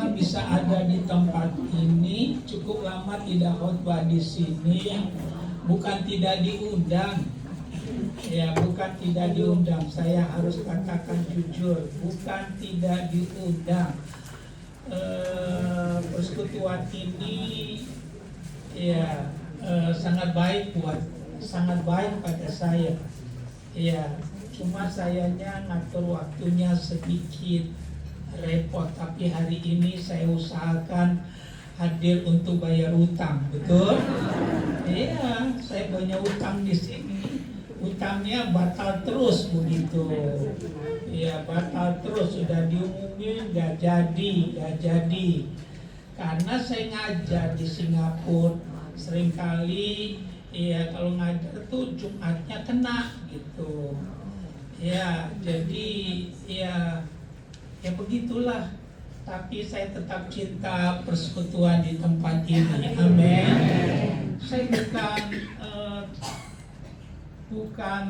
senang bisa ada di tempat ini. Cukup lama tidak khotbah di sini. Bukan tidak diundang. Ya, bukan tidak diundang. Saya harus katakan jujur, bukan tidak diundang. Persekutuan ini ya sangat baik pada saya. Ya, cuma sayanya ngatur waktunya sedikit repot, tapi hari ini saya usahakan hadir untuk bayar utang, betul? Iya, saya punya utang di sini, utangnya batal terus begitu. Iya, batal terus, sudah diumumin, gak jadi. Karena saya ngajar di Singapura, seringkali ya kalau ngajar tuh Jumatnya kena gitu. Ya, jadi ya begitulah, tapi saya tetap cinta persekutuan di tempat ini. Amin. Saya bukan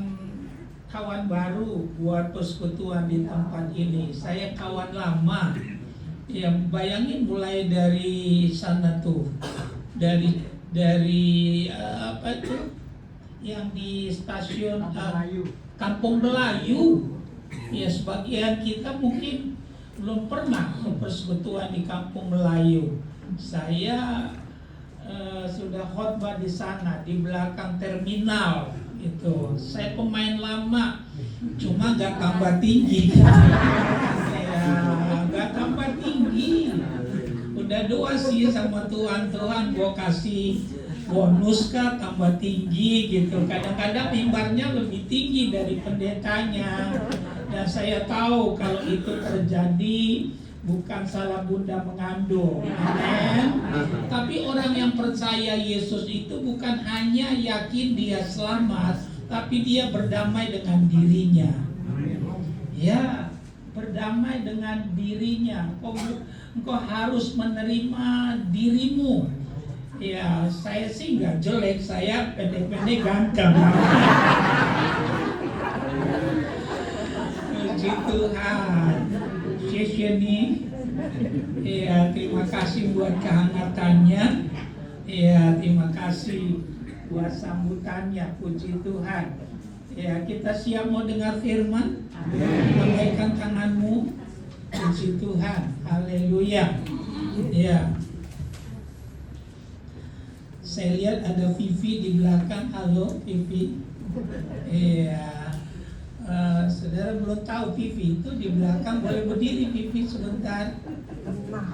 kawan baru buat persekutuan di tempat ini. Saya kawan lama. Ya, bayangin mulai dari sana tuh, dari apa itu yang di stasiun Kampung Melayu. Ya, sebagian kita mungkin belum pernah persekutuan di Kampung Melayu. Saya sudah khotbah di sana, di belakang terminal itu. Saya pemain lama, cuma gak tambah tinggi. Ya, gak tambah tinggi. Udah doa sih sama Tuhan gua kasih bonus kah tambah tinggi gitu. Kadang-kadang mimbarnya lebih tinggi dari pendetanya. Dan saya tahu kalau itu terjadi bukan salah bunda mengandung. Amin. Tapi orang yang percaya Yesus itu bukan hanya yakin dia selamat, tapi dia berdamai dengan dirinya. Ya, berdamai dengan dirinya. Engkau harus menerima dirimu. Ya, saya sih nggak jelek, saya pendek-pendek ganteng. Puji Tuhan. Nih, ya terima kasih buat kehangatannya, ya terima kasih buat sambutannya. Puji Tuhan. Ya, kita siap mau dengar firman. Bangkitkan tanganmu. Puji Tuhan. Haleluya. Ya. Saya lihat ada Vivi di belakang. Halo Vivi. Iya. Saudara belum tahu Vivi itu di belakang, boleh berdiri Vivi sebentar.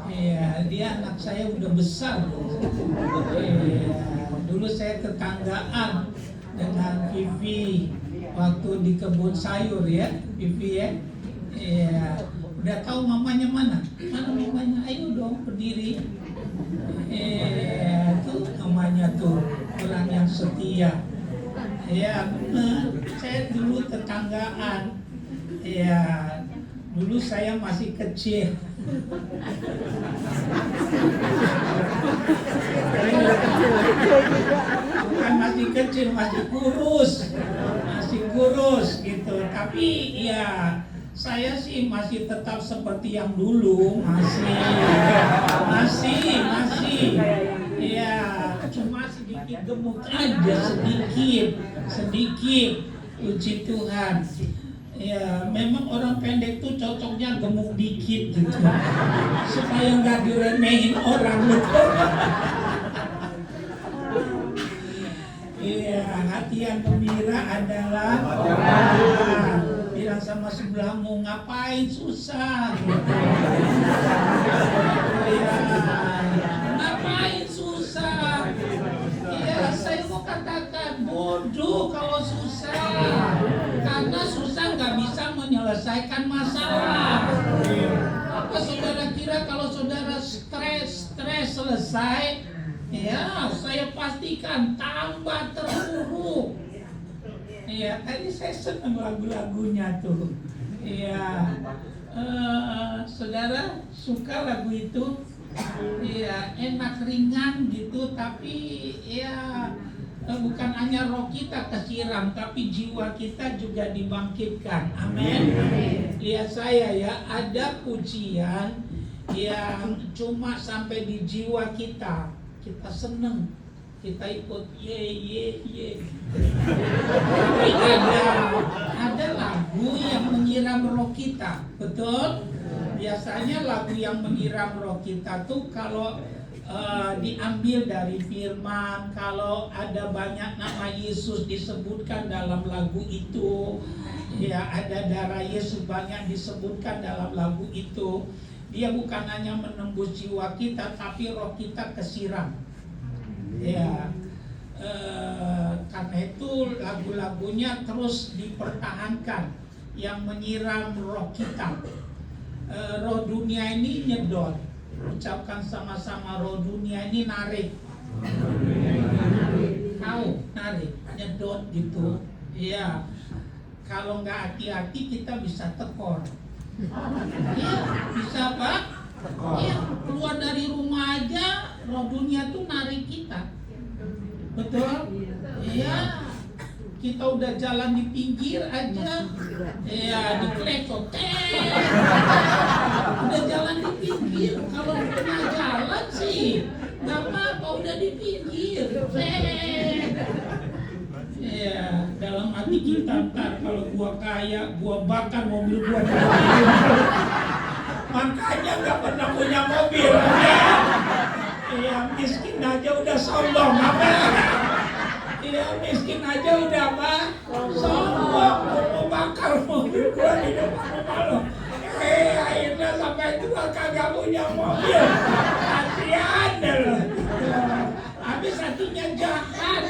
Iya, dia anak saya udah besar. Iya, dulu saya tetanggaan dengan Vivi waktu di kebun sayur ya, Vivi ya. Iya, udah tahu mamanya mana? Mana mamanya? Ayo dong berdiri. Tuh namanya tuh orang yang setia. Ya benar, saya dulu tetanggaan. Ya, dulu saya masih kecil. Bukan masih kecil, masih kurus gitu. Tapi ya saya sih masih tetap seperti yang dulu, masih. Ya, cuma sedikit gemuk aja, sedikit. Puji Tuhan. Ya, memang orang pendek tuh cocoknya gemuk dikit gitu, supaya nggak diremehin orang, betul. Iya, hati yang gembira adalah bilang sama sebelahmu, ngapain susah gitu. Ya, ngapain susah. Ya, saya mau katakan bodoh kalau susah, karena susah nggak bisa menyelesaikan masalah. Apa saudara kira kalau saudara stres selesai? Ya, saya pastikan tambah terpuruk. Iya, tadi saya senang lagu-lagunya tuh. Iya, saudara suka lagu itu? Iya, enak ringan gitu, tapi ya bukan hanya roh kita kesiram, tapi jiwa kita juga dibangkitkan. Amin. Lihat saya ya, ada pujian yang cuma sampai di jiwa kita seneng, kita ikut ye. Tapi ada lagu yang menyiram roh kita, betul? Biasanya lagu yang menyiram roh kita tuh kalau diambil dari firman, kalau ada banyak nama Yesus disebutkan dalam lagu itu, ya ada darah Yesus banyak disebutkan dalam lagu itu, dia bukan hanya menembus jiwa kita, tapi roh kita kesiram. Ya, karena itu lagu-lagunya terus dipertahankan yang menyiram roh kita. Roh dunia ini nyedot. Ucapkan sama-sama, roh dunia ini narik. Tahu, narik, nyedot gitu. Iya. Kalau nggak hati-hati kita bisa tekor. Iya, bisa Pak? Iya, keluar dari rumah aja roh dunia tuh narik kita. Betul? Iya. Kita udah jalan di pinggir aja, ya di klekot, udah jalan di pinggir. Kalau tengah jalan sih nggak apa-apa, udah di pinggir. Ya dalam hati kita, ntar kalau gua kaya, gua bakar mobil gua. Makanya nggak pernah punya mobil. Ya miskin aja udah sombong, apa? Ya miskin aja udah apa? Sombong, mau bakar mobil gua di depan rumah lo. Akhirnya sampai tua kagak punya mobil. Kasihan lo. Habis hatinya jahat.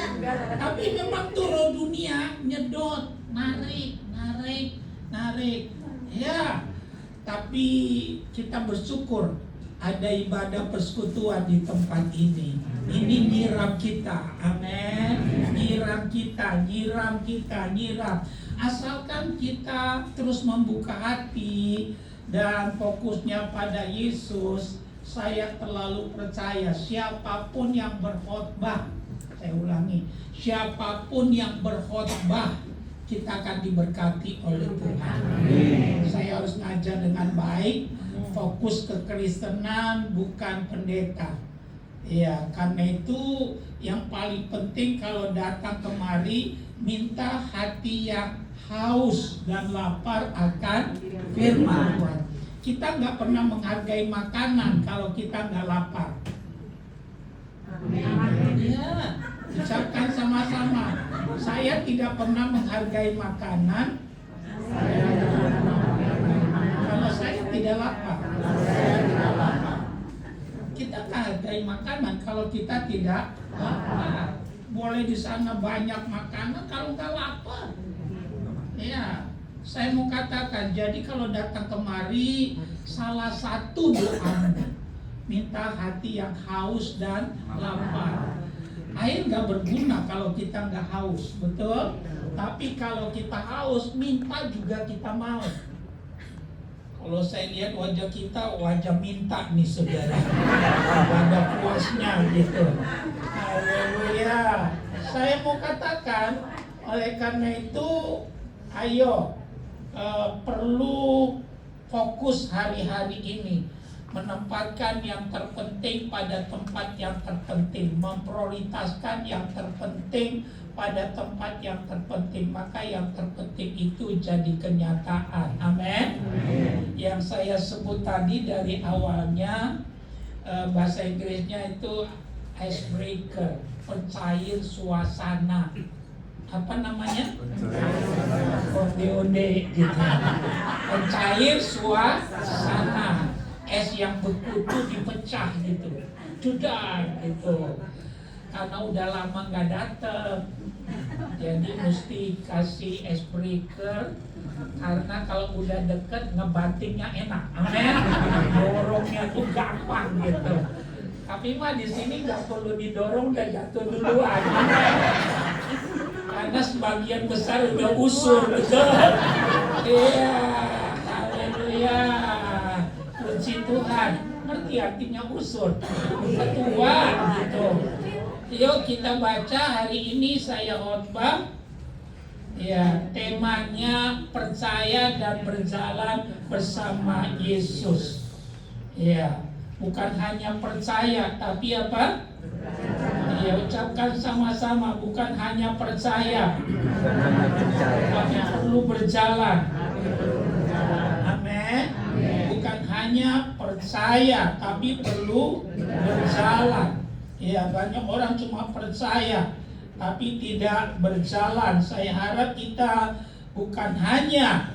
Tapi memang turun dunia nyedot, narik. Ya, tapi kita bersyukur ada ibadah persekutuan di tempat ini. Ini nyiram kita, amin. Nyiram. Asalkan kita terus membuka hati dan fokusnya pada Yesus. Saya terlalu percaya siapapun yang berkhotbah, saya ulangi, siapapun yang berkhotbah, kita akan diberkati oleh Tuhan. Saya harus ngajar dengan baik, fokus ke Kristenan, bukan pendeta. Ya, karena itu yang paling penting kalau datang kemari, minta hati yang haus dan lapar akan firman Tuhan. Kita nggak pernah menghargai makanan kalau kita nggak lapar. Ya, ucapkan sama-sama. Saya tidak pernah menghargai makanan kalau saya tidak lapar. Kita hargai makanan kalau kita tidak lapar. Boleh di sana banyak makanan kalau nggak lapar. Ya, saya mau katakan, jadi kalau datang kemari, salah satu doa minta hati yang haus dan lapar. Air nggak berguna kalau kita nggak haus, betul? Tapi kalau kita haus, minta juga kita mau. Kalau saya lihat wajah kita, wajah minta nih saudara, wajah puasnya gitu. Haleluya. Saya mau katakan, oleh karena itu, ayo perlu fokus hari-hari ini, menempatkan yang terpenting pada tempat yang terpenting, memprioritaskan yang terpenting pada tempat yang terpenting, maka yang terpenting itu jadi kenyataan. Amin. Yang saya sebut tadi dari awalnya, bahasa Inggrisnya itu icebreaker, pencair suasana. Apa namanya? Konde-onde gitu. Pencair suasana. Es yang beku dipecah gitu. Sudah gitu. Karena udah lama nggak dateng, jadi mesti kasih icebreaker. Karena kalau udah deket ngebantingnya enak, amin. Dorongnya tuh gampang gitu. Tapi mah di sini nggak perlu didorong, udah jatuh duluan. Karena sebagian besar udah usur, betul. Iya, haleluya. Puji Tuhan. Ngerti artinya usur? Ketuaan gitu. Yuk kita baca hari ini saya khotbah. Ya, temanya percaya dan berjalan bersama Yesus. Ya, bukan hanya percaya, tapi apa? Ya, ucapkan sama-sama, bukan hanya percaya, tapi perlu berjalan. Amin. Bukan hanya percaya, tapi perlu berjalan. Ya, banyak orang cuma percaya, tapi tidak berjalan. Saya harap kita bukan hanya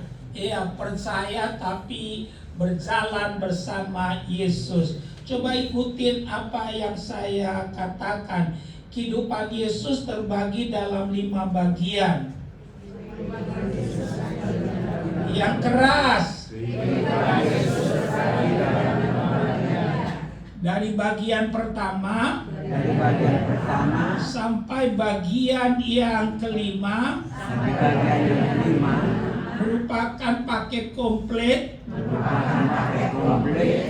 percaya, tapi berjalan bersama Yesus. Coba ikutin apa yang saya katakan. Kehidupan Yesus terbagi dalam 5 bagian. Yang keras. Dari bagian pertama sampai bagian yang kelima merupakan paket komplit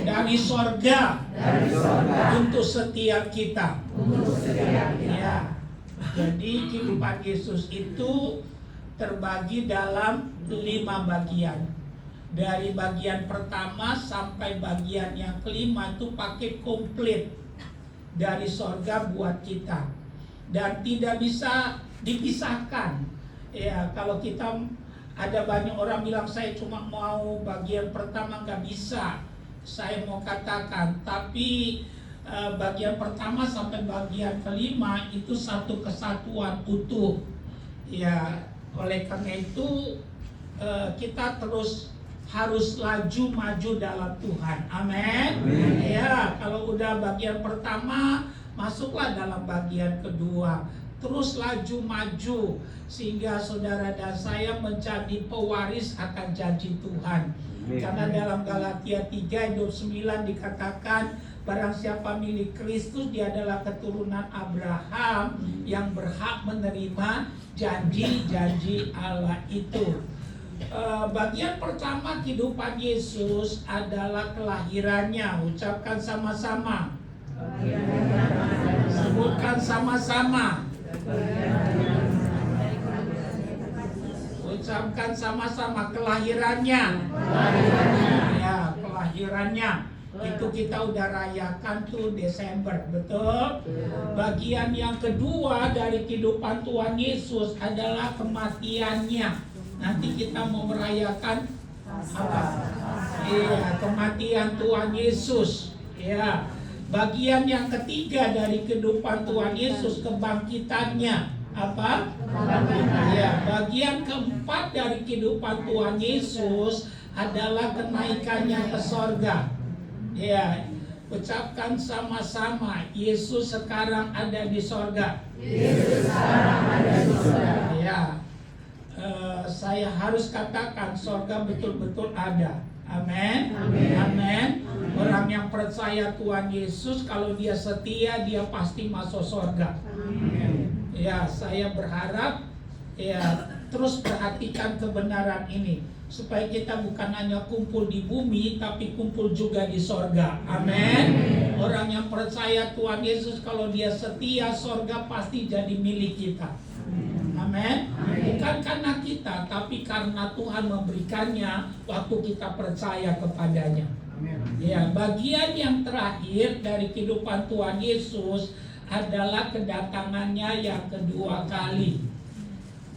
dari sorga untuk setiap kita. Ya, jadi kehidupan Yesus itu terbagi dalam 5 bagian. Dari bagian pertama sampai bagian yang kelima itu paket komplit dari sorga buat kita, dan tidak bisa dipisahkan. Ya, kalau kita ada banyak orang bilang saya cuma mau bagian pertama, nggak bisa. Saya mau katakan, tapi bagian pertama sampai bagian kelima itu satu kesatuan utuh. Ya, oleh karena itu kita terus harus laju maju dalam Tuhan. Amin. Ya, kalau udah bagian pertama, masuklah dalam bagian kedua. Terus laju maju sehingga saudara dan saya menjadi pewaris akan janji Tuhan. Karena dalam Galatia 3:29 dikatakan, barang siapa milik Kristus, dia adalah keturunan Abraham yang berhak menerima janji-janji Allah itu. Bagian pertama kehidupan Yesus adalah kelahirannya. Ucapkan sama-sama. Sebutkan sama-sama. Ucapkan sama-sama, kelahirannya. Ya, kelahirannya. Itu kita udah rayakan tuh Desember, betul? Bagian yang kedua dari kehidupan Tuhan Yesus adalah kematiannya. Nanti kita mau merayakan apa? Iya, kematian Tuhan Yesus. Ya. Bagian yang ketiga dari kehidupan Tuhan Yesus, kebangkitannya. Apa? Ya, bagian keempat dari kehidupan Tuhan Yesus adalah kenaikannya ke sorga. Ya, ucapkan sama-sama, Yesus sekarang ada di sorga. Yesus sekarang ada di sorga. Ya. Saya harus katakan sorga betul-betul ada. Amin. Amin. Orang yang percaya Tuhan Yesus, kalau dia setia, dia pasti masuk sorga. Ya, saya berharap terus perhatikan kebenaran ini, supaya kita bukan hanya kumpul di bumi, tapi kumpul juga di sorga. Amin. Orang yang percaya Tuhan Yesus, kalau dia setia, sorga pasti jadi milik kita. Amin. Bukan karena kita, tapi karena Tuhan memberikannya waktu kita percaya kepadanya. Ya, bagian yang terakhir dari kehidupan Tuhan Yesus adalah kedatangannya yang kedua kali.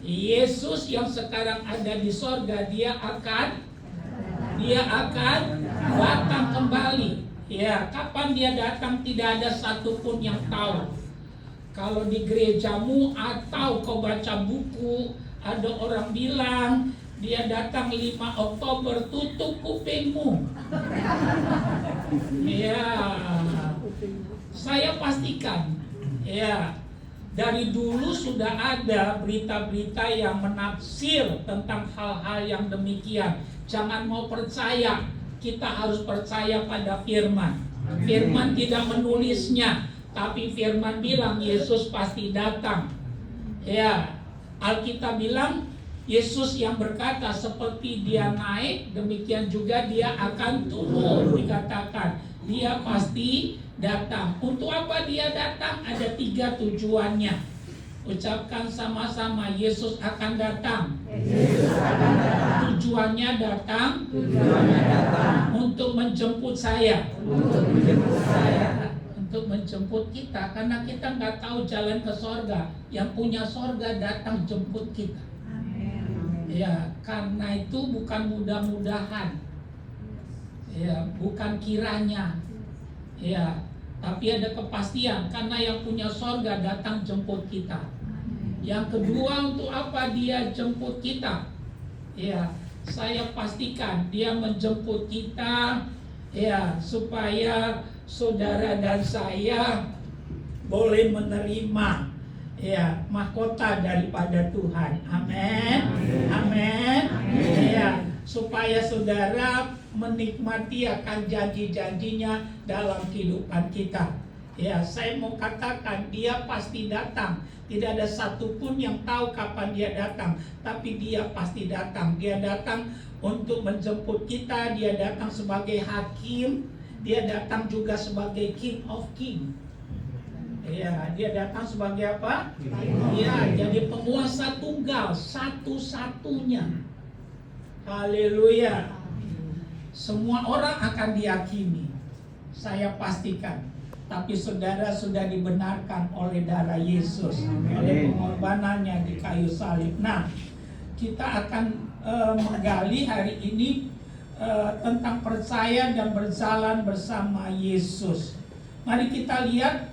Yesus yang sekarang ada di sorga, dia akan datang kembali. Ya, kapan dia datang tidak ada satupun yang tahu. Kalau di gerejamu atau kau baca buku, ada orang bilang dia datang 5 Oktober, tutup kupingmu. Ya, saya pastikan, ya, dari dulu sudah ada berita-berita yang menafsir tentang hal-hal yang demikian. Jangan mau percaya, kita harus percaya pada firman. Firman tidak menulisnya, tapi firman bilang Yesus pasti datang. Ya, Alkitab bilang Yesus yang berkata seperti dia naik, demikian juga dia akan turun. Dikatakan dia pasti datang. Untuk apa dia datang? Ada 3 tujuannya. Ucapkan sama-sama, Yesus akan datang. Tujuannya datang untuk menjemput saya. Untuk menjemput kita, karena kita nggak tahu jalan ke sorga. Yang punya sorga datang jemput kita. Ya, karena itu bukan mudah-mudahan. Ya, bukan kiranya. Ya, tapi ada kepastian karena yang punya sorga datang jemput kita. Yang kedua, untuk apa dia jemput kita? Ya, saya pastikan dia menjemput kita ya supaya saudara dan saya boleh menerima ya mahkota daripada Tuhan. Amin. Amin. Ya, supaya saudara menikmati akan janji-janjinya dalam kehidupan kita. Ya, saya mau katakan dia pasti datang. Tidak ada satupun yang tahu kapan dia datang, tapi dia pasti datang. Dia datang untuk menjemput kita. Dia datang sebagai hakim. Dia datang juga sebagai King of King. Ya, dia datang sebagai apa? Ya, jadi penguasa tunggal satu-satunya. Haleluya. Semua orang akan dihakimi, saya pastikan. Tapi saudara sudah dibenarkan oleh darah Yesus, oleh pengorbanannya di kayu salib. Nah, kita akan menggali hari ini tentang percaya dan berjalan bersama Yesus. Mari kita lihat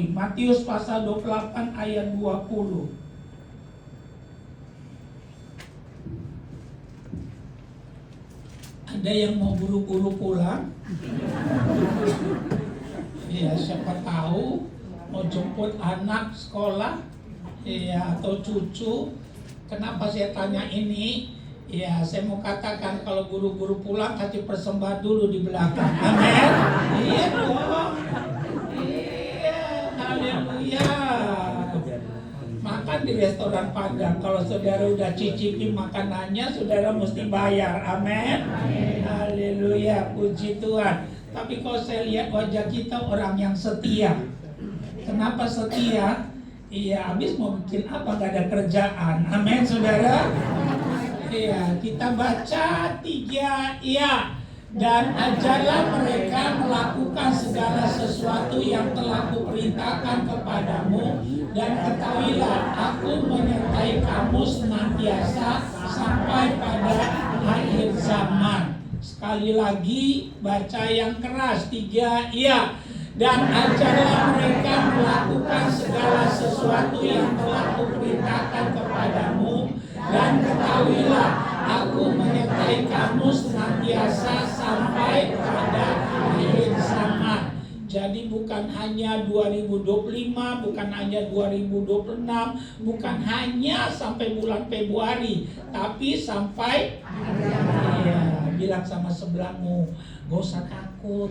Matius pasal 28 ayat 20. Ada yang mau buru-buru pulang? Ya, siapa tahu mau jemput anak sekolah ya, atau cucu. Kenapa saya tanya ini? Ya, saya mau katakan kalau buru-buru pulang kasih persembahan dulu di belakang. Amin. Iya dong. Iya, haleluya. Makan di restoran Padang, kalau saudara udah cicipi makanannya, saudara mesti bayar. Amin. Haleluya, puji Tuhan. Tapi kalau saya lihat wajah kita orang yang setia. Kenapa setia? Iya, habis mau bikin apa, gak ada kerjaan. Amin, saudara. Iya, kita baca 3 iya. Dan ajarlah mereka melakukan segala sesuatu yang telah kuperintahkan kepadamu, dan ketahuilah aku menyertai kamu senantiasa sampai pada akhir zaman. Sekali lagi baca yang keras, 3 iya. Dan ajarlah mereka melakukan segala sesuatu yang telah kuperintahkan kepadamu, dan ketahuilah aku menyertai kamu senantiasa sampai pada akhir zaman. Jadi bukan hanya 2025, bukan hanya 2026, bukan hanya sampai bulan Februari, tapi sampai ya, bilang sama sebelahmu, gak usah takut.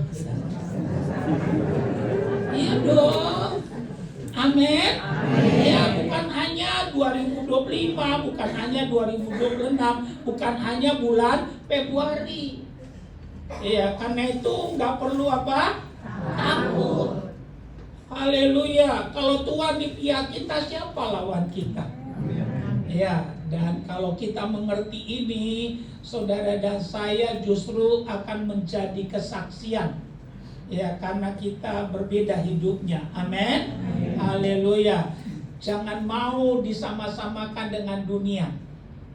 Iya dong. Amin. Ya, bukan hanya 2025, bukan hanya 2026, bukan hanya bulan Februari. Ya, karena itu nggak perlu apa? Takut. Haleluya. Kalau Tuhan di pihak kita, siapa lawan kita? Ya, dan kalau kita mengerti ini, saudara dan saya justru akan menjadi kesaksian. Ya, karena kita berbeda hidupnya. Amin. Haleluya. Jangan mau disama-samakan dengan dunia.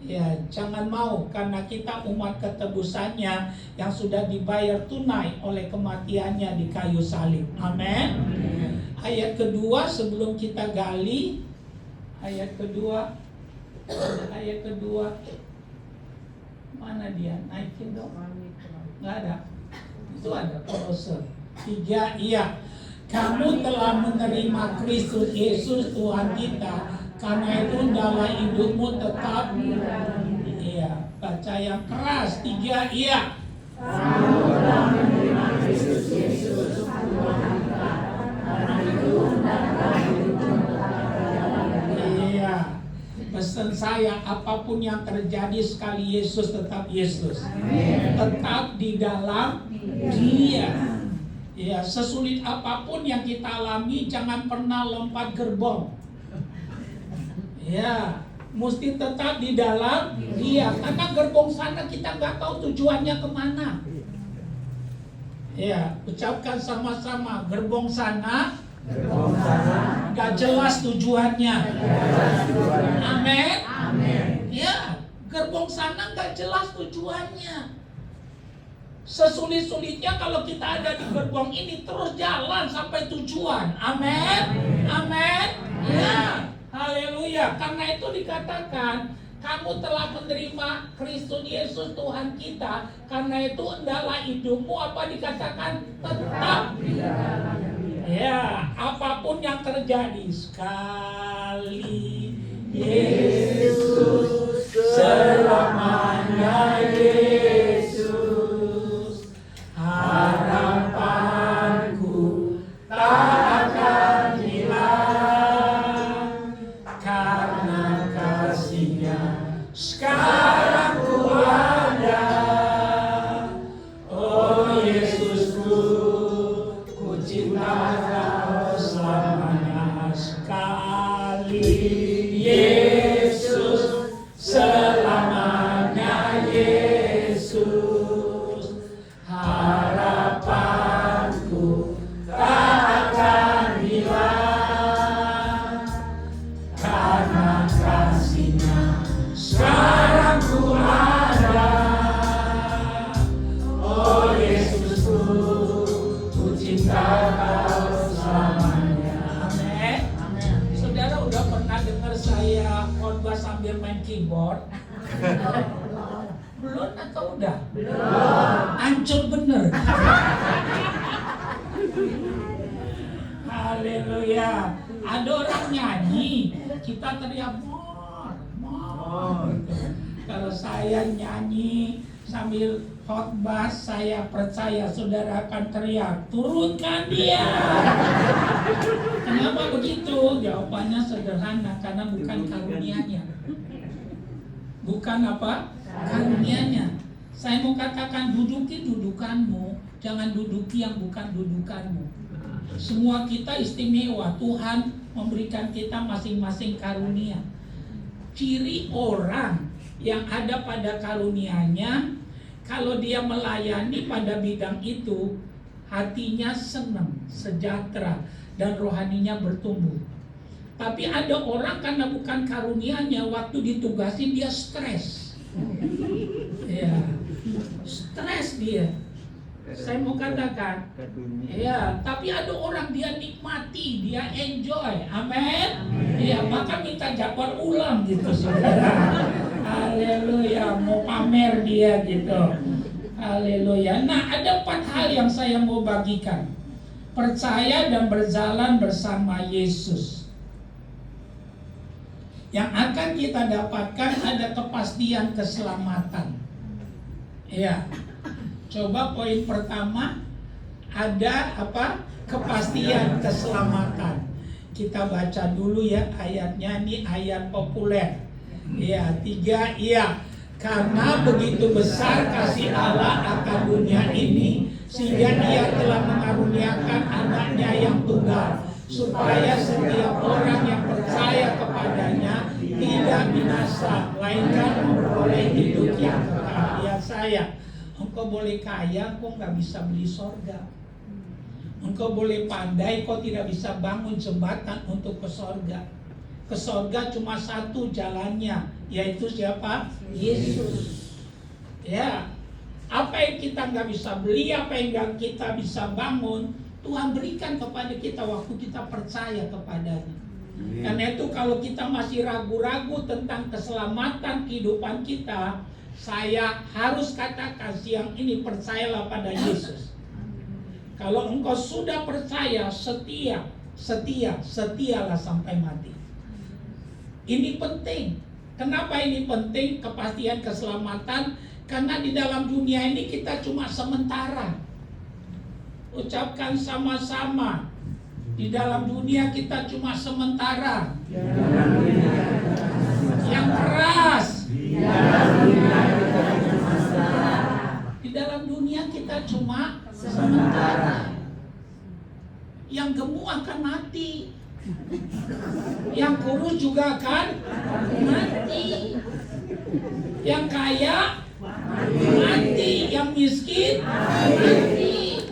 Ya, jangan mau, karena kita umat ketebusannya yang sudah dibayar tunai oleh kematiannya di kayu salib. Amin. Ayat kedua sebelum kita gali, ayat kedua mana dia? Naikin dong. Nggak ada. Itu ada Kolose 3 iya. Kamu telah menerima Kristus Yesus Tuhan kita, karena itu hendaklah hidupmu tetap. Iya, baca yang keras 3 iya. Kamu telah menerima Kristus Yesus Tuhan kita, karena itu hendaklah hidupmu tetap. Iya. Pesan saya, apapun yang terjadi sekali Yesus tetap Yesus. Amen. Tetap di dalam Dia. Ya, sesulit apapun yang kita alami, jangan pernah lompat gerbong. Ya, mesti tetap di dalam Dia, karena gerbong sana kita nggak tahu tujuannya kemana. Ya, ucapkan sama-sama, gerbong sana nggak jelas tujuannya. Amin. Ya, gerbong sana nggak jelas tujuannya. Sesulit-sulitnya kalau kita ada di gerbong ini terus jalan sampai tujuan. Amin. Ya, haleluya. Karena itu dikatakan kamu telah menerima Kristus Yesus Tuhan kita. Karena itu hendaklah hidupmu apa dikatakan tetap. Ya, apapun yang terjadi sekali Yesus selamanya Yesus, harapanku tak akan hilang karena kasih-Nya sekarang ku ada. Oh Yesusku, ku cinta Kau selamanya sekali. Yesus selamanya Yesus, harapanku tak akan hilang karena kasih-Nya sekarang ku ada. Oh Yesusku, ku cinta Kau selamanya. Amin. Saudara udah pernah dengar saya khotbah sambil main keyboard? Belum atau udah? Belum. Hancur bener. Haleluya. Ada orang nyanyi, kita teriak more. Kalau saya nyanyi sambil khotbah, saya percaya saudara akan teriak, turunkan dia. Kenapa begitu? Jawabannya sederhana, karena bukan karunia-Nya. Bukan apa? Karunia-Nya. Saya mau katakan, duduki dudukanmu, jangan duduki yang bukan dudukanmu. Semua kita istimewa, Tuhan memberikan kita masing-masing karunia. Ciri orang yang ada pada karunia-Nya, kalau dia melayani pada bidang itu, hatinya senang, sejahtera, dan rohaninya bertumbuh. Tapi ada orang karena bukan karunia-Nya, waktu ditugasin dia stres. Ya, stres dia. Saya mau katakan, ya, tapi ada orang dia nikmati, dia enjoy, amin. Ya, maka minta jadwal ulang gitu, saudara. Haleluya, mau pamer dia gitu. Haleluya. Nah, ada 4 hal yang saya mau bagikan. Percaya dan berjalan bersama Yesus. Yang akan kita dapatkan ada kepastian keselamatan. Ya. Coba poin pertama, ada apa? Kepastian keselamatan. Kita baca dulu ya ayatnya, ini ayat populer. Ya, 3, iya. Karena begitu besar kasih Allah akan dunia ini, sehingga Dia telah mengaruniakan anaknya yang tunggal, supaya setiap orang yang percaya kepadanya tidak binasa, melainkan memperoleh hidup yang kekal. Ya saya, engkau boleh kaya, kau nggak bisa beli sorga. Engkau boleh pandai, kau tidak bisa bangun jembatan untuk ke sorga. Ke sorga cuma satu jalannya, yaitu siapa? Yesus. Ya, apa yang kita nggak bisa beli, apa yang nggak kita bisa bangun, Tuhan berikan kepada kita waktu kita percaya kepadanya. Karena itu kalau kita masih ragu-ragu tentang keselamatan kehidupan kita, saya harus katakan siang ini, percayalah pada Yesus. Kalau engkau sudah percaya, setialah sampai mati. Ini penting. Kenapa ini penting? Kepastian keselamatan. Karena di dalam dunia ini kita cuma sementara. Ucapkan sama-sama. Di dalam dunia kita cuma sementara. Yang keras. Di dalam dunia kita cuma sementara. yang gemuk akan mati, yang kurus juga akan mati, yang kaya mati, yang miskin mati.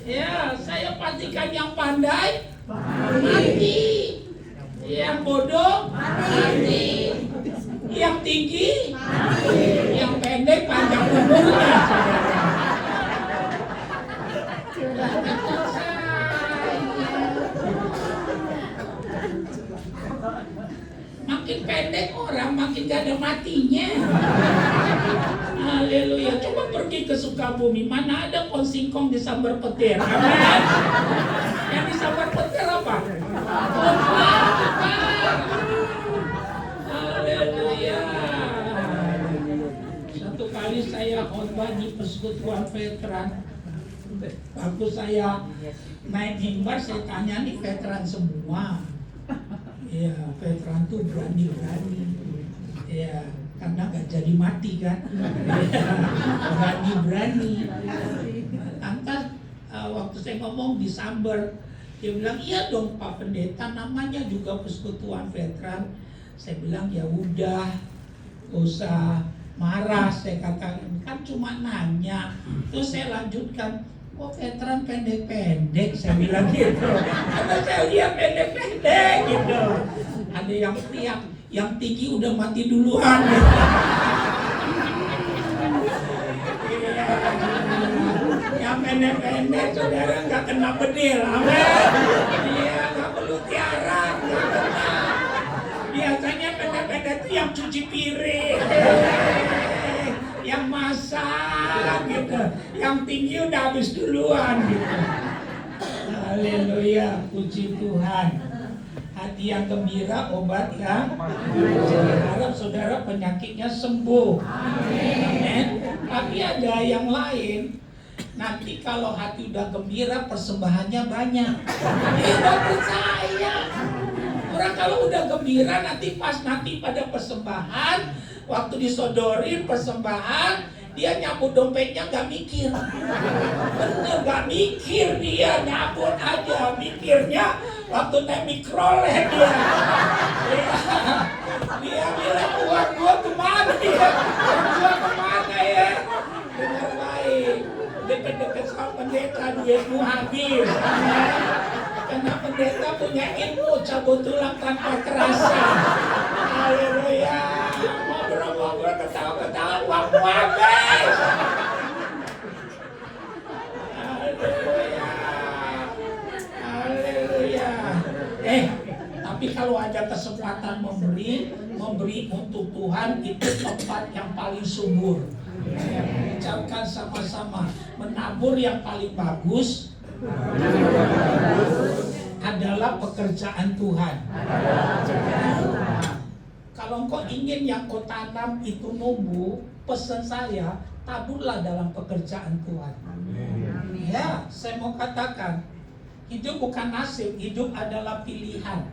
Ya, saya pastikan yang pandai mati, yang bodoh mati, yang tinggi mati, yang pendek panjang umurnya. Makin pendek orang makin gak ada matinya. Haleluya. Coba pergi ke Sukabumi, mana ada pohon singkong disambar petir? Amin. Yang disambar petir apa? Pohon kelapa. Haleluya. Satu kali saya khotbah di persekutuan veteran. Waktu saya naik mimbar, saya tanya nih veteran semua. Ya, veteran tuh berani-berani. Ya, karena gak jadi mati kan. Berani-berani. Lantas waktu saya ngomong di Samber, dia bilang, iya dong Pak Pendeta, namanya juga persekutuan veteran. Saya bilang, ya udah, gak usah marah. Saya katakan, kan cuma nanya. Terus saya lanjutkan, kok veteran pendek-pendek, saya bilang gitu. Karena saya lihat pendek-pendek gitu. Ada yang teriak, yang tinggi udah mati duluan gitu. Yang pendek-pendek saudara nggak kena bedil, amin. Iya, nggak perlu tiara, nggak kena. Biasanya pendek-pendek itu yang cuci piring, yang masak gitu, yang tinggi udah habis duluan gitu. Haleluya, puji Tuhan. Hati yang gembira, obat yang harap saudara penyakitnya sembuh. Amin. Tapi ada yang lain. Nanti kalau hati udah gembira, persembahannya banyak. Tidak percaya. Orang kalau udah gembira, nanti pas nanti pada persembahan, waktu disodorin persembahan, dia nyabut dompetnya gak mikir. Bener gak mikir, dia nyabut aja. Mikirnya waktu naik mikrolet dia. Dia bilang uang gua kemana ya? Uang gua kemana ya? Dengar baik, deket-deket sama pendeta duit gua habis. Karena pendeta punya ilmu cabut tulang tanpa kerasa. Haleluya. Ngobrol-ngobrol, ketawa-ketawa, uang gua habis. Haleluya. Haleluya. Tapi kalau ada kesempatan memberi untuk Tuhan, itu tempat yang paling subur. Ucapkan sama-sama, menabur yang paling bagus adalah pekerjaan Tuhan. Kalau engkau ingin yang kau tanam itu numbuh, pesan saya, taburlah dalam pekerjaan Tuhan. Ya, saya mau katakan, hidup bukan nasib, hidup adalah pilihan.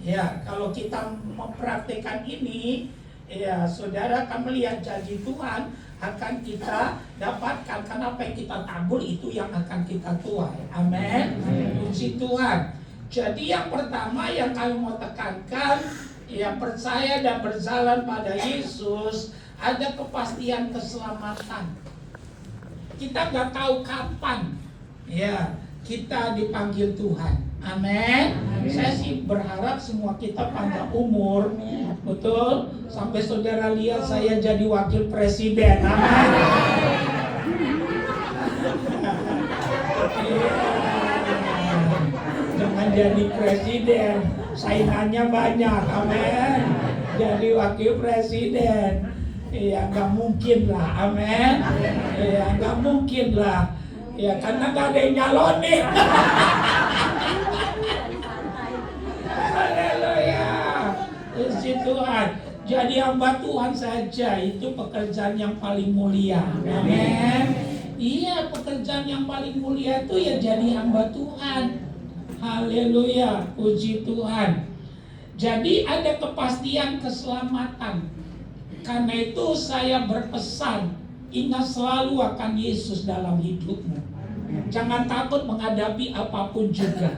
Ya, kalau kita mempraktikkan ini, ya saudara akan melihat janji Tuhan akan kita dapatkan. Karena apa yang kita tabur itu yang akan kita tuai. Amin. Puji Tuhan. Jadi yang pertama yang kami mau tekankan, yang percaya dan berjalan pada Yesus, ada kepastian keselamatan. Kita nggak tahu kapan ya kita dipanggil Tuhan. Amin. Saya sih berharap semua kita panjang umur, betul, sampai saudara lihat saya jadi wakil presiden. Amin. Jangan jadi presiden, saingannya banyak. Amin. Jadi wakil presiden, ya nggak mungkin lah. Amin. Ya nggak mungkin lah. Ya karena nggak ada yang nyalonin. Haleluya. Puji Tuhan. Jadi hamba Tuhan saja itu pekerjaan yang paling mulia. Amin. Iya, pekerjaan yang paling mulia itu ya jadi hamba Tuhan. Haleluya. Puji Tuhan. Jadi ada kepastian keselamatan. Karena itu saya berpesan, ingat selalu akan Yesus dalam hidupmu. Jangan takut menghadapi apapun juga.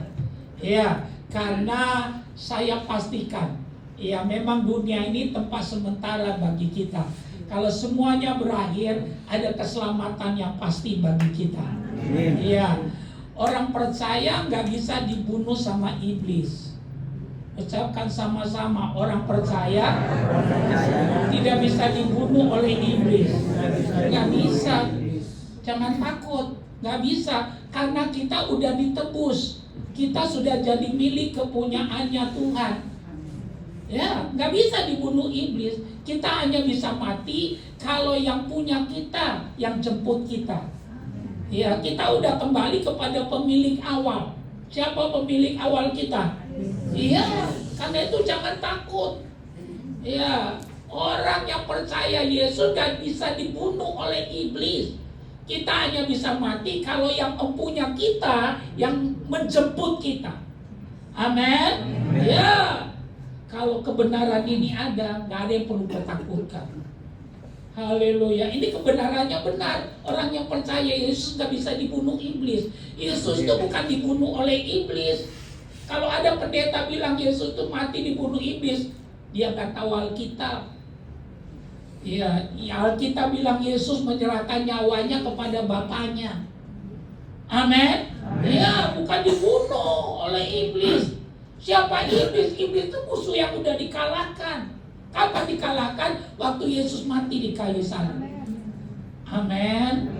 Ya, karena saya pastikan, ya memang dunia ini tempat sementara bagi kita. Kalau semuanya berakhir, ada keselamatan yang pasti bagi kita. Ya, orang percaya nggak bisa dibunuh sama iblis. Ucapkan sama-sama, orang percaya tidak bisa dibunuh oleh iblis. Nggak bisa. Jangan takut, nggak bisa. Karena kita udah ditebus. Kita sudah jadi milik kepunyaannya Tuhan. Ya, nggak bisa dibunuh iblis. Kita hanya bisa mati kalau yang punya kita, yang jemput kita. Ya, kita udah kembali kepada pemilik awal. Siapa pemilik awal kita? Iya, karena itu jangan takut. Ya, orang yang percaya Yesus gak bisa dibunuh oleh iblis. Kita hanya bisa mati kalau yang mempunyai kita, yang menjemput kita. Amin. Ya, kalau kebenaran ini ada, gak ada yang perlu ditakutkan. Haleluya. Ini kebenarannya benar. Orang yang percaya Yesus gak bisa dibunuh iblis. Yesus itu bukan dibunuh oleh iblis. Kalau ada pendeta bilang Yesus itu mati dibunuh iblis, dia gak tahu Alkitab. Ya, Alkitab bilang Yesus menyerahkan nyawanya kepada Bapaknya. Amin. Ya, bukan dibunuh oleh iblis. Siapa iblis? Iblis itu musuh yang udah dikalahkan. Kapan dikalahkan? Waktu Yesus mati di kayu salib. Amin.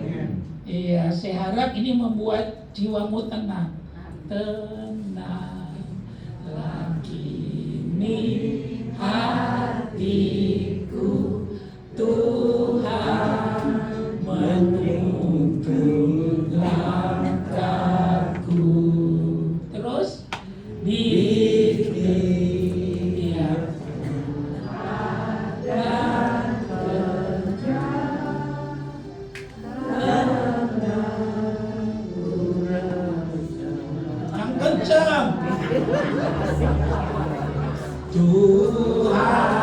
Iya, saya harap ini membuat jiwamu tenang. Tenanglah kini hatiku, Tuhan menuntun langkahku. Terus di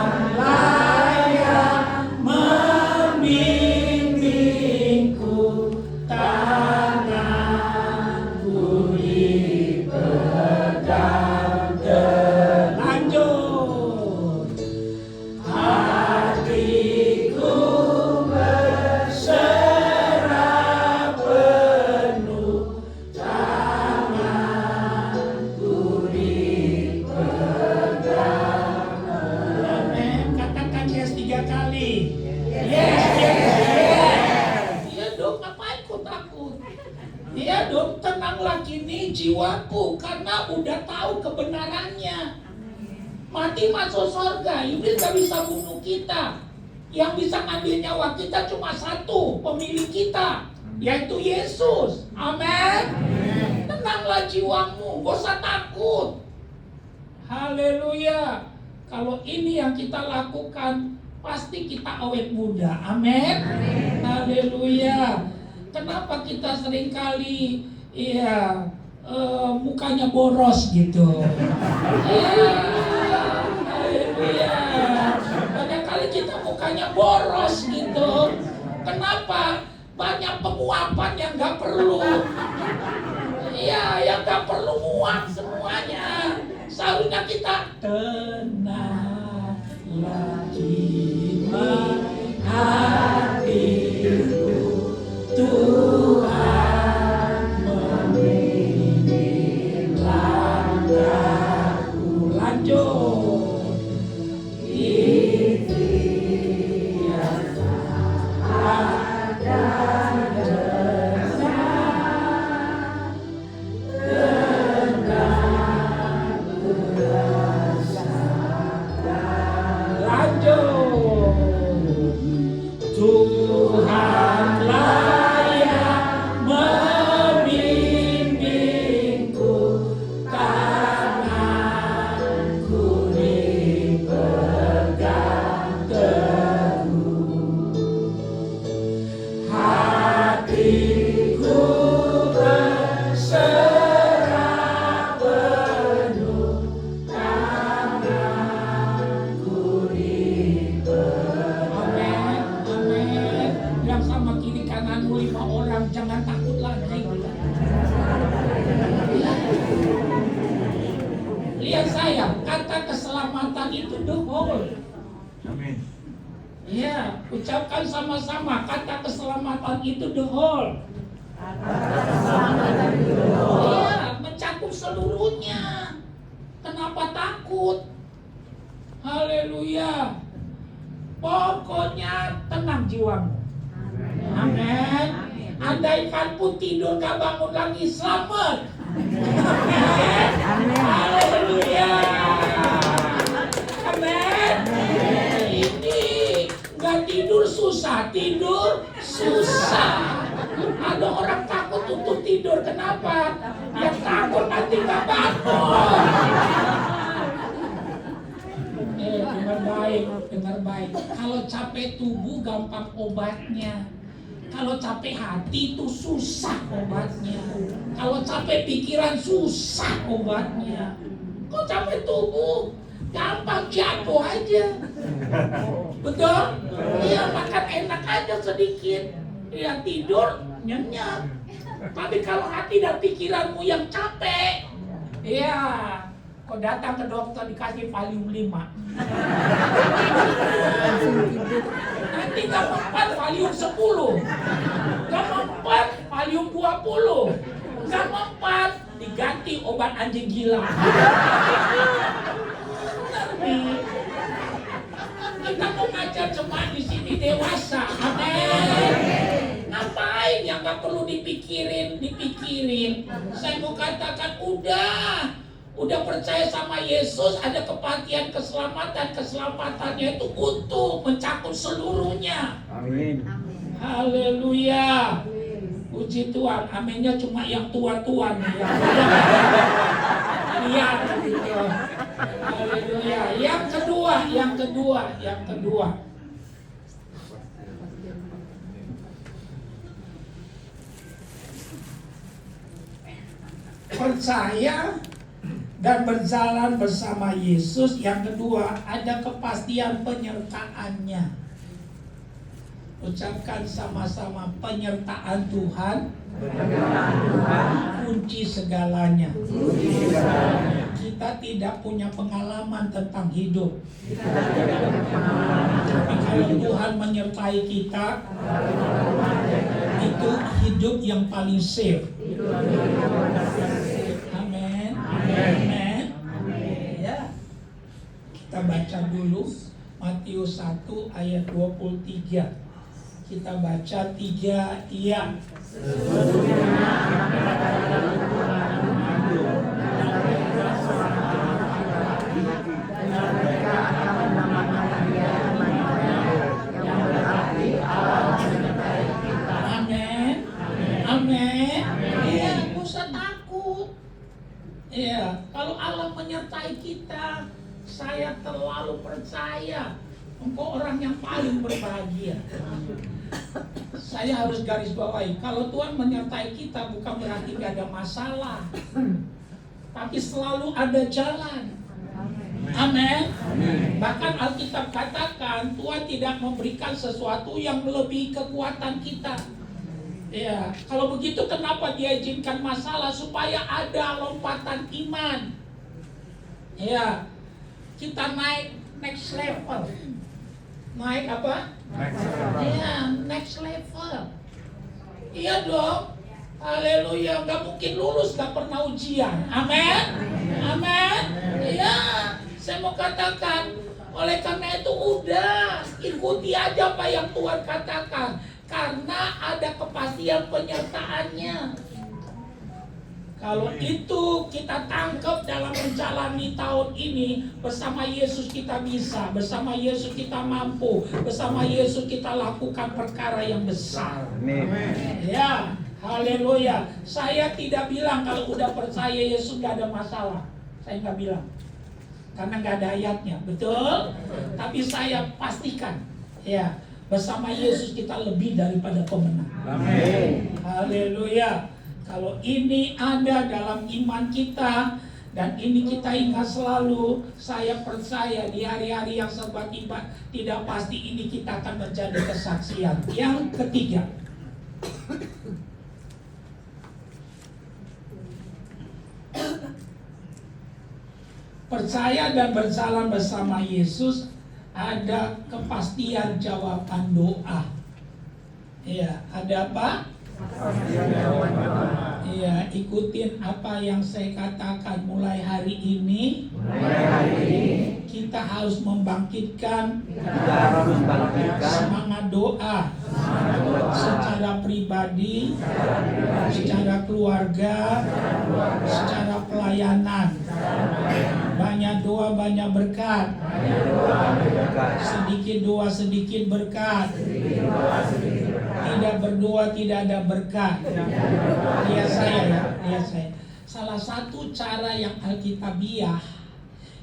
Tuhanlah yang membimbingku, tanganku dipegang lanjut. Hatiku berserah penuh, tanganku dipegang. Katakan yes 3 kali. Yes, yes, yes. Iya dong, ngapain kau takut? Iya dong, tenanglah kini jiwaku, karena udah tahu kebenarannya. Mati masuk surga, iblis gak bisa bunuh kita. Yang bisa ngambil nyawa kita cuma satu, pemilik kita, yaitu Yesus. Amin. Tenanglah jiwamu, gak usah takut. Haleluya. Kalau ini yang kita lakukan, pasti kita awet muda. Amin. Haleluya. Kenapa kita seringkali mukanya boros gitu? Haleluya. Banyak kali kita mukanya boros gitu. Kenapa? Banyak penguapan yang gak perlu. Iya, yang gak perlu muak semuanya. Seharusnya kita tenanglah jiwa hatiku, Tuhan membimbing langkahku. Lanjut. Ikhtiar ada Tuhanlah yang membimbingku, tanganku dipegang teguh. Hatiku berserah penuh, tanganku dipegang. Yang sama kiri kananmu 5 orang, jangan takut lagi. perhatian saya, kata keselamatan itu the whole. Amin. Ya, ucapkan sama-sama, kata keselamatan itu the whole. Iya, mencakup seluruhnya. Kenapa takut? Haleluya. Pokoknya tenang jiwamu. Amin. Andaikan pun tidur gak bangun lagi, selamat. Amin. Haleluya. Amin. Ini gak tidur susah, tidur susah. Ada orang takut untuk tidur, kenapa? Yang takut nanti gak bangun. Dengar baik. Kalau capek tubuh gampang obatnya. Kalau capek hati itu susah obatnya. Kalau capek pikiran susah obatnya. Kok capek tubuh gampang jatuh aja. Betul? Iya, makan enak aja sedikit. Ya tidur nyenyak. Tapi kalau hati dan pikiranmu yang capek, ya kau datang ke dokter dikasih Valium 5. Nanti gak mempan Valium 10. Gak mempan Valium 20. Gak mempan diganti obat anjing gila. Kita mau ngajar jemaat di sini dewasa. Amin. Ngapain yang gak perlu dipikirin. Saya mau katakan udah percaya sama Yesus, ada kepastian keselamatannya itu untuk mencakup seluruhnya. Amin. Haleluya. Puji Tuhan. Aminnya cuma yang tua-tua nih. Lihat gitu. Haleluya. Yang kedua. Percaya dan berjalan bersama Yesus. Yang kedua, ada kepastian penyertaannya. Ucapkan sama-sama, penyertaan Tuhan. Kunci segalanya. Kita tidak punya pengalaman tentang hidup. Tapi kalau Tuhan menyertai kita, itu hidup yang paling safe. Amin. Ya. Kita baca dulu Matius 1 ayat 23. Kita baca 3 iya. Amin. Iya, nggak usah takut. Iya, kalau Allah menyertai kita, saya terlalu percaya engkau orang yang paling berbahagia. Saya harus garis bawahi, kalau Tuhan menyertai kita bukan berarti gak ada masalah, tapi selalu ada jalan. Amin. Bahkan Alkitab katakan Tuhan tidak memberikan sesuatu yang melebihi kekuatan kita. Ya, kalau begitu kenapa Dia izinkan masalah? Supaya ada lompatan iman. Ya, kita naik next level. Naik apa? Ya, next level. Iya dong. Haleluya. Gak mungkin lulus gak pernah ujian. Amin. Iya. Saya mau katakan, oleh karena itu udah ikuti aja apa yang Tuhan katakan. Karena ada kepastian penyertaannya. Kalau itu kita tangkap dalam menjalani tahun ini, bersama Yesus kita bisa, bersama Yesus kita mampu, bersama Yesus kita lakukan perkara yang besar. Amin. Ya, haleluya. Saya tidak bilang kalau udah percaya Yesus gak ada masalah. Saya gak bilang, karena gak ada ayatnya, betul? Tapi saya pastikan, ya, bersama Yesus kita lebih daripada pemenang. Amin. Haleluya. Kalau ini ada dalam iman kita, dan ini kita ingat selalu, saya percaya di hari-hari yang serba tidak pasti ini kita akan menjadi kesaksian. Yang ketiga, percaya dan berjalan bersama Yesus, ada kepastian jawaban doa. Ya, ada apa? Iya, ikutin apa yang saya katakan mulai hari ini. Kita harus membangkitkan semangat doa secara pribadi, secara keluarga, secara pelayanan. Banyak doa, banyak berkat. Sedikit doa, sedikit berkat. Tidak berdoa, tidak ada berkat. Lihat saya ya, lihat saya. Salah satu cara yang alkitabiah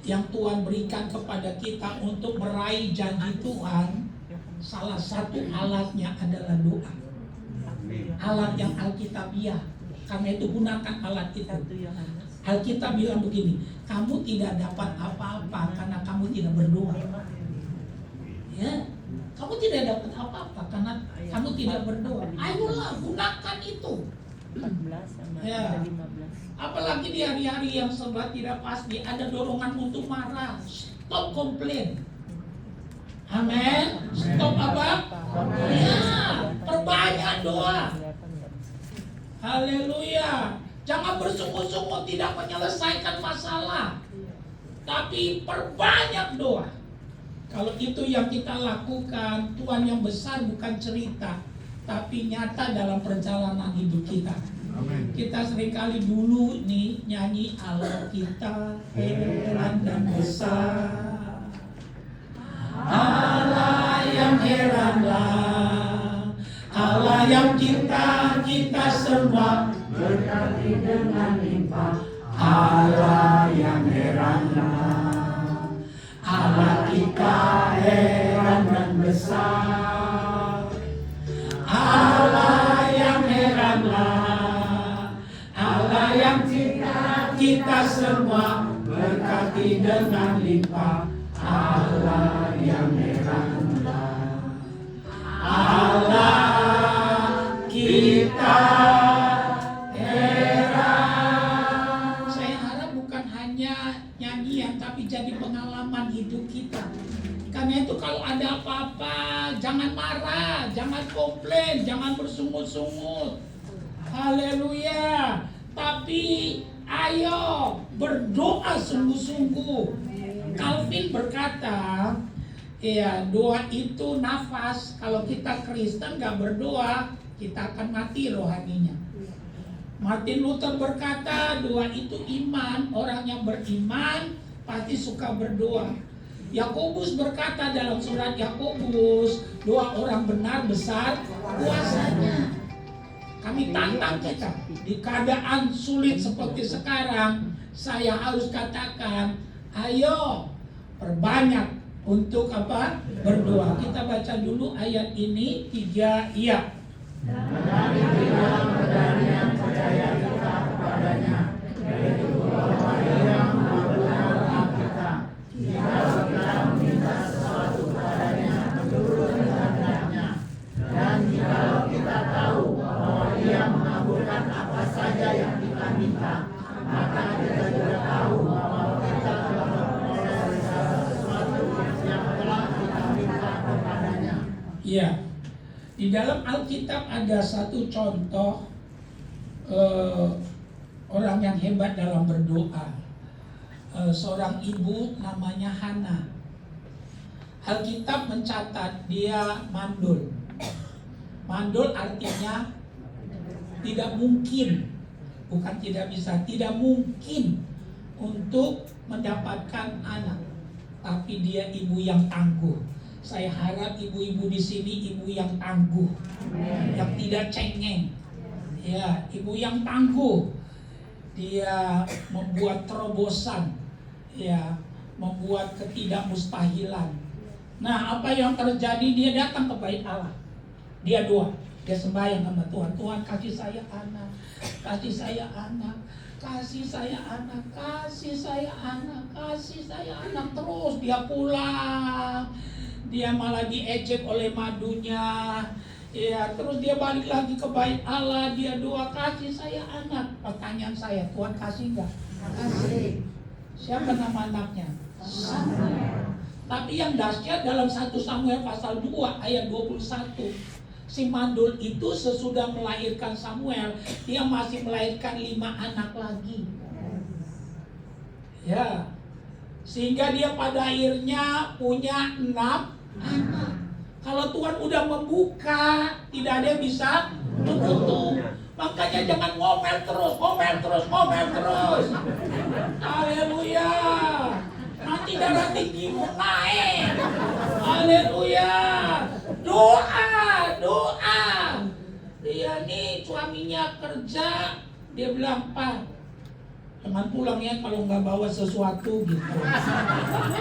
yang Tuhan berikan kepada kita untuk meraih janji Tuhan, salah satu alatnya adalah doa. Alat yang alkitabiah. Karena itu gunakan alat itu. Alkitab bilang begini, kamu tidak dapat apa-apa karena kamu tidak berdoa. Ya, kamu tidak dapat apa-apa karena kamu tidak berdoa. Ayolah, gunakan itu. 14 sama Ya. 15. Apalagi di hari-hari yang serba tidak pasti, ada dorongan untuk marah. Stop komplain. Amin. Stop apa? Ya, perbanyak doa. Haleluya. Jangan bersungut-sungut tidak menyelesaikan masalah, tapi perbanyak doa. Kalau itu yang kita lakukan, Tuhan yang besar bukan cerita, tapi nyata dalam perjalanan hidup kita. Amin. Kita seringkali dulu nih nyanyi Allah kita heran dan besar, Allah yang heranlah, Allah yang cinta kita semua, berkati dengan limpah. Allah yang heranlah, Allah kita heran dan besar, Allah yang heranlah, Allah yang cinta kita semua, berkati dengan limpah. Allah yang heranlah, Allah kita heran. Saya harap bukan hanya nyanyian, tapi jadi pengalaman hidup kita. Karena itu kalau ada apa-apa, jangan marah, jangan komplain, jangan bersungut-sungut. Haleluya. Tapi ayo berdoa sungguh-sungguh. Calvin berkata, ya doa itu nafas. Kalau kita Kristen gak berdoa, kita akan mati rohaninya. Martin Luther berkata, doa itu iman. Orang yang beriman pasti suka berdoa. Yakobus berkata dalam surat Yakobus, doa orang benar besar kuasanya. Kami tantang kita di keadaan sulit seperti sekarang. Saya harus katakan, ayo perbanyak untuk apa? Berdoa. Kita baca dulu ayat ini 3 iya. Dari yang percaya kita kepadanya, yaitu bahwa Ia mengabulkan kita. Jika kita meminta sesuatu kepadanya menurut kehendaknya, dan jika kita tahu bahwa Ia mengabulkan apa saja yang kita minta, maka kita juga tahu bahwa kita telah memperoleh segala sesuatu yang telah kita minta kepadanya. Iya. Di dalam Alkitab ada satu contoh orang yang hebat dalam berdoa. Seorang ibu namanya Hana. Alkitab mencatat dia mandul. Mandul artinya tidak mungkin, bukan tidak bisa, tidak mungkin untuk mendapatkan anak. Tapi dia ibu yang tangguh. Saya harap ibu-ibu di sini ibu yang tangguh, yang tidak cengeng. Ya, ibu yang tangguh. Dia membuat terobosan, ya, membuat ketidakmustahilan. Nah, apa yang terjadi? Dia datang ke bait Allah. Dia doa, dia sembahyang sama Tuhan. Tuhan kasih saya anak, kasih saya anak, kasih saya anak, kasih saya anak, kasih saya anak. Terus dia pulang. Dia malah diejek oleh madunya. Ya, terus dia balik lagi ke bait Allah, dia doa kasih saya anak. Pertanyaan saya, Tuhan kasih enggak? Kasih. Siapa nama anaknya? Samuel. Tapi yang dahsyat dalam 1 Samuel pasal 2 ayat 21, si mandul itu sesudah melahirkan Samuel, dia masih melahirkan 5 anak lagi. Ya, sehingga dia pada akhirnya punya 6 anak. Kalau Tuhan udah membuka, tidak ada yang bisa menutup. Makanya jangan ngomel terus. Haleluya. Nanti darah tinggimu naik. Haleluya. Doa. Dia nih suaminya kerja, dia bilang, "Pak, jangan pulang ya kalau nggak bawa sesuatu," gitu.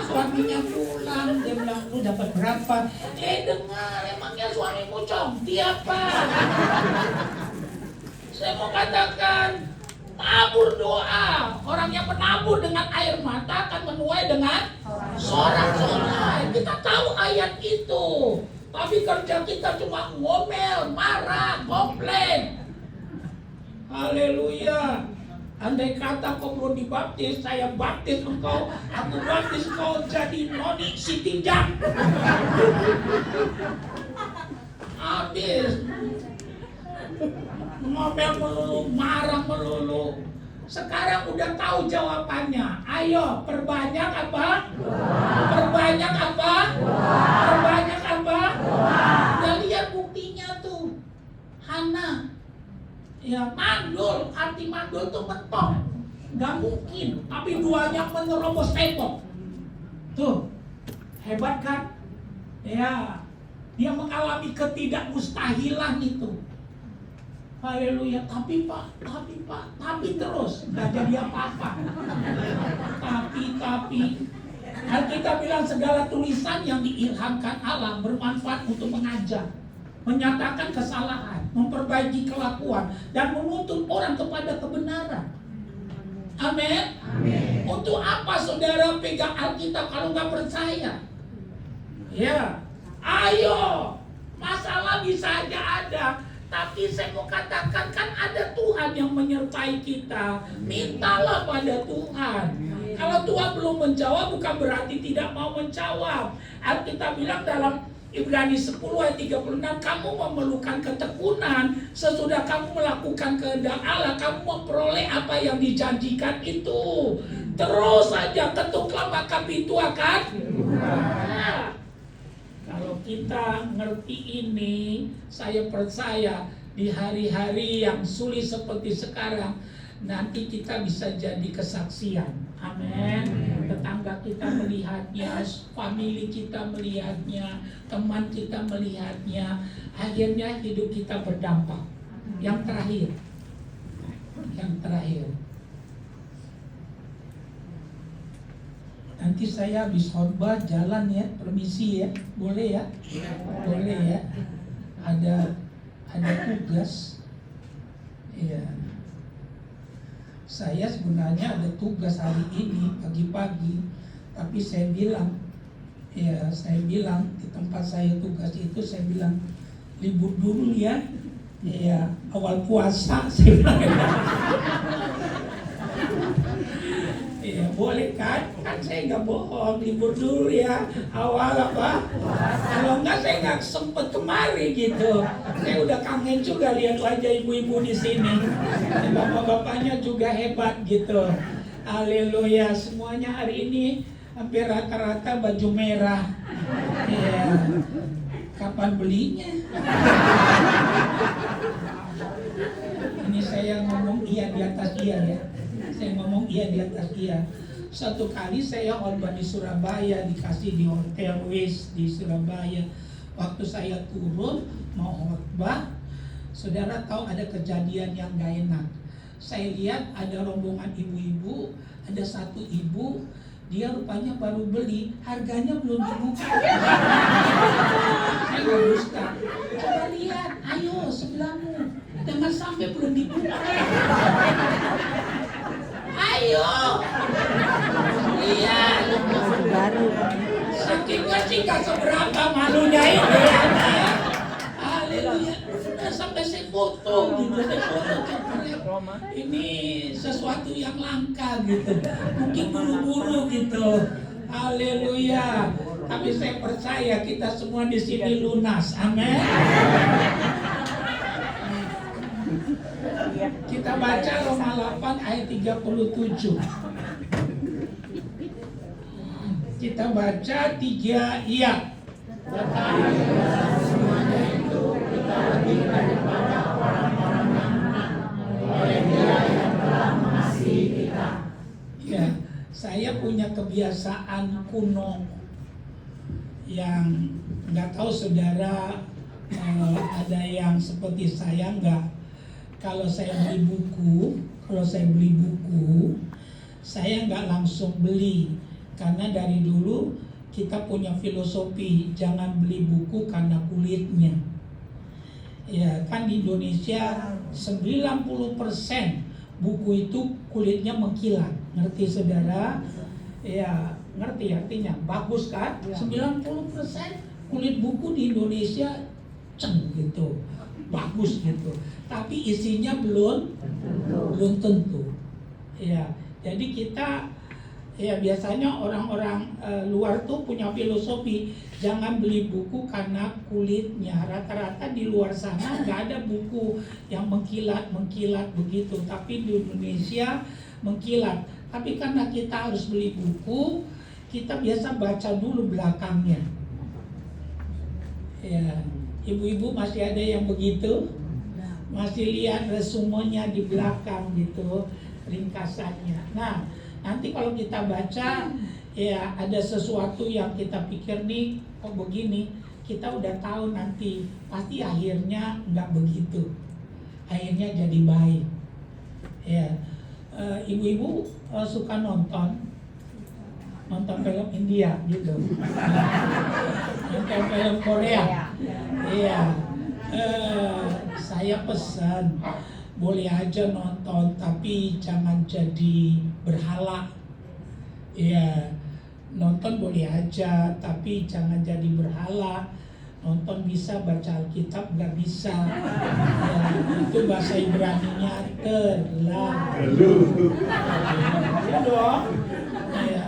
Suaminya pulang, dia bilang, "Lu dapat berapa?" Dengar, emangnya suamimu comti apa? Saya mau katakan, tabur doa. Orang yang menabur dengan air mata akan menuai dengan sorak-sorai. Kita tahu ayat itu. Tapi kerja kita cuma ngomel, marah, komplain. Haleluya. Andai kata kau belum dibaptis, saya baptis engkau. Aku baptis kau jadi noni si tinjak. Habis. Ngomel melulu, marah melulu. Sekarang udah tahu jawabannya. Ayo, perbanyak apa? Perbanyak apa? Perbanyak apa? Udah lihat buktinya tuh. Hana. Ya, mandul. Arti mandul tuh mentok. Gak mungkin. Tapi duanya menerobos tembok. Tuh. Hebat kan? Ya. Dia mengalami ketidakmustahilan itu. Haleluya, tapi terus nggak jadi apa-apa. Tapi Alkitab bilang segala tulisan yang diilhamkan Allah bermanfaat untuk mengajar, menyatakan kesalahan, memperbaiki kelakuan, dan menuntun orang kepada kebenaran. Amin. Untuk apa saudara pegang Alkitab kalau nggak percaya? Ya, ayo, masalah bisa aja ada. Tapi saya mau katakan, kan ada Tuhan yang menyertai kita. Mintalah pada Tuhan. Kalau Tuhan belum menjawab, bukan berarti tidak mau menjawab. Alkitab bilang dalam Ibrani 10 ayat 36, kamu memerlukan ketekunan. Sesudah kamu melakukan kehendak Allah, kamu memperoleh apa yang dijanjikan itu. Terus saja ketuklah, maka pintu akan dibuka. Kalau kita ngerti ini, saya percaya di hari-hari yang sulit seperti sekarang, nanti kita bisa jadi kesaksian. Amin. Tetangga kita melihatnya, famili kita melihatnya, teman kita melihatnya. Akhirnya hidup kita berdampak. Yang terakhir. Nanti saya habis khotbah jalan ya, permisi ya, boleh ya? Boleh ya. Ada tugas. Ya. Saya sebenarnya ada tugas hari ini pagi-pagi, tapi saya bilang di tempat saya tugas itu saya bilang libur dulu ya. Ya, awal puasa saya bilang. Iya, boleh kan? Kan saya nggak bohong, libur dulu ya, awal apa? Kalau nggak saya nggak sempet kemari gitu. Saya udah kangen juga lihat wajah ibu-ibu di sini. Bapak-bapaknya juga hebat gitu. Haleluya, semuanya hari ini hampir rata-rata baju merah. Iya. Kapan belinya? Ini saya ngomong iya di atas iya ya. Saya ngomong iya di atas iya. Satu kali saya khotbah di Surabaya, dikasih di Hotel West di Surabaya. Waktu saya turun mau khotbah, saudara tahu ada kejadian yang gak enak. Saya lihat ada rombongan ibu-ibu, ada satu ibu, dia rupanya baru beli, harganya belum dibuka. Saya dusta. Coba lihat, ayo sebelahmu, jangan sampai belum dibuka. Ayo, lihat. Sakitnya sih gak seberapa malunya ini. Haleluya. Sampai saya foto. Gitu, naik foto cekrek. Ini sesuatu yang langka gitu. Mungkin buru-buru gitu. Haleluya. Tapi saya percaya kita semua di sini lunas. Amin. Kita baca Roma 8 ayat 37. Kita baca 3 iya. Semuanya itu kita lebih daripada orang-orang yang menang oleh Dia yang telah mengasihi kita. Ya, saya punya kebiasaan kuno yang nggak tahu saudara ada yang seperti saya nggak. Kalau saya beli buku, saya nggak langsung beli karena dari dulu kita punya filosofi jangan beli buku karena kulitnya. Ya kan di Indonesia 90% buku itu kulitnya mengkilat, ngerti saudara? Ya ngerti artinya bagus kan? 90% kulit buku di Indonesia gitu, bagus gitu. Tapi isinya belum tentu. Ya jadi kita ya biasanya orang-orang luar tuh punya filosofi jangan beli buku karena kulitnya. Rata-rata di luar sana nggak ada buku yang mengkilat begitu, tapi di Indonesia mengkilat. Tapi karena kita harus beli buku, kita biasa baca dulu belakangnya. Ya, ibu-ibu masih ada yang begitu? Masih lihat resumenya di belakang gitu, ringkasannya. Nah, nanti kalau kita baca ya ada sesuatu yang kita pikir nih kok begini, kita udah tahu nanti pasti akhirnya nggak begitu, akhirnya jadi baik. Ya, ibu-ibu suka nonton film India gitu, nonton film Korea. Iya, saya pesan boleh aja nonton tapi jangan jadi berhala. Ya, nonton boleh aja tapi jangan jadi berhala. Nonton bisa, baca Alkitab nggak bisa. Ya, itu bahasa Ibraninya terlalu. Ya dong. Ya,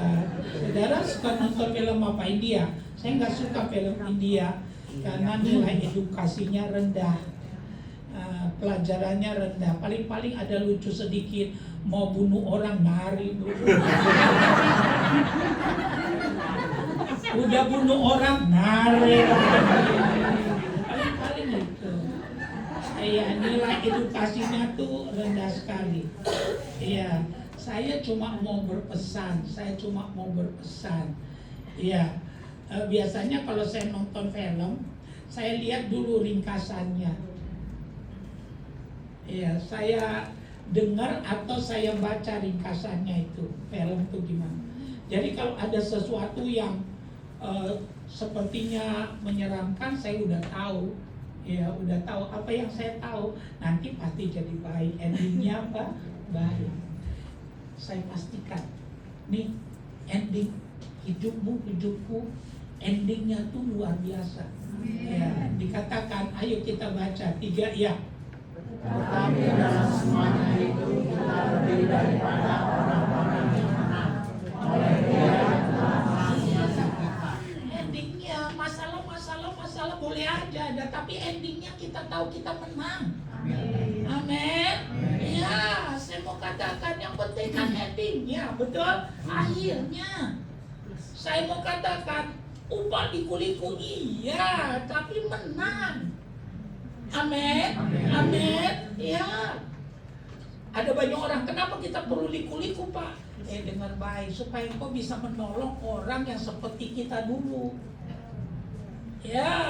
saudara suka nonton film apa India? Saya nggak suka film India karena nilai edukasinya rendah. Pelajarannya rendah, paling-paling ada lucu sedikit, mau bunuh orang nari dulu. Udah bunuh orang nari, paling-paling itu. Iya, nilai edukasinya tuh rendah sekali. Iya, saya cuma mau berpesan. Iya, biasanya kalau saya nonton film, saya lihat dulu ringkasannya. Ya, saya dengar atau saya baca ringkasannya itu, film itu gimana. Jadi kalau ada sesuatu yang sepertinya menyeramkan, saya udah tahu. Ya, udah tahu apa yang saya tahu, nanti pasti jadi baik. Endingnya apa? Baik. Saya pastikan. Nih, ending hidupku, endingnya tuh luar biasa. Ya, dikatakan, ayo kita baca 3 ya. Tetapi dalam semuanya itu kita lebih daripada orang-orang yang menang oleh Dia yang telah mengasihi kita. Endingnya masalah boleh aja ada, tapi endingnya kita tahu kita menang. Amin. Ya, saya mau katakan yang penting kan endingnya, betul? Akhirnya saya mau katakan upah dikuliku iya, tapi menang. Amin. Ya. Ada banyak orang, kenapa kita perlu liku-liku Pak? Dengar baik, supaya kau bisa menolong orang yang seperti kita dulu. Ya,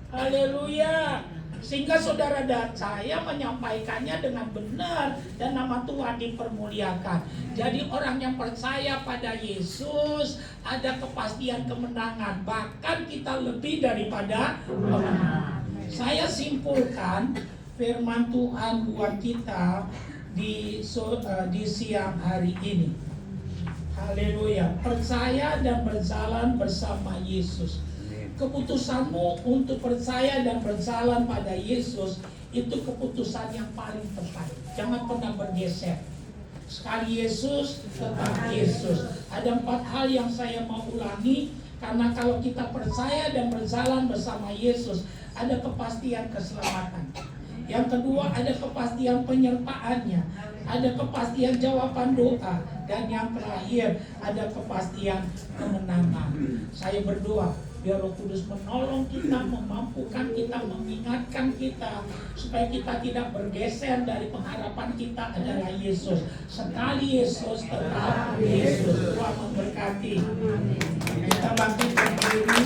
haleluya. Sehingga saudara dan saya menyampaikannya dengan benar dan nama Tuhan dipermuliakan. Jadi orang yang percaya pada Yesus ada kepastian kemenangan. Bahkan kita lebih daripada pemenang. Saya simpulkan firman Tuhan buat kita di siang hari ini. Haleluya. Percaya dan berjalan bersama Yesus. keputusanmu untuk percaya dan berjalan pada Yesus itu keputusan yang paling tepat. Jangan pernah bergeser. Sekali Yesus, tetap Yesus. Ada 4 hal yang saya mau ulangi, karena kalau kita percaya dan berjalan bersama Yesus, ada kepastian keselamatan. Yang kedua, ada kepastian penyertaannya, ada kepastian jawaban doa, dan yang terakhir ada kepastian kemenangan. Saya berdoa biar Roh Kudus menolong kita, memampukan kita, mengingatkan kita supaya kita tidak bergeser dari pengharapan kita adalah Yesus. Sekali Yesus, tetap Yesus. Tuhan memberkati. Kita bangkit berdiri.